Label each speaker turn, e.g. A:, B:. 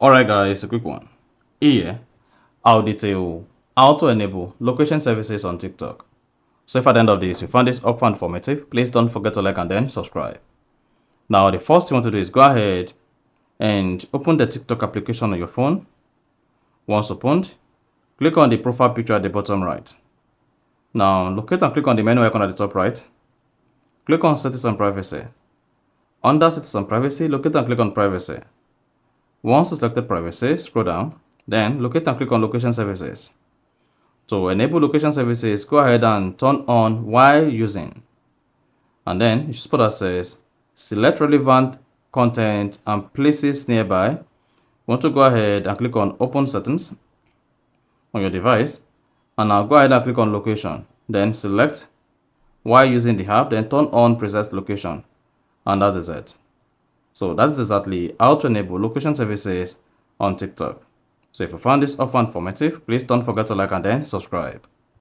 A: Alright guys, a quick one. Here, I'll detail how to enable location services on TikTok. So if at the end of this you found this helpful and informative, please don't forget to like and then subscribe. Now the first thing you want to do is go ahead and open the TikTok application on your phone. Once opened, click on the profile picture at the bottom right. Now locate and click on the menu icon at the top right. Click on Settings and Privacy. Under Settings and Privacy, locate and click on Privacy. Once you selected Privacy, scroll down, then locate and click on Location Services. To enable location services, go ahead and turn on while using. And then you should spot that says select relevant content and places nearby. You want to go ahead and click on Open Settings on your device. And now go ahead and click on Location. Then select while using the app, then turn on Preset Location. And that is it. So that is exactly how to enable location services on TikTok. So if you found this helpful and informative, please don't forget to like and then subscribe.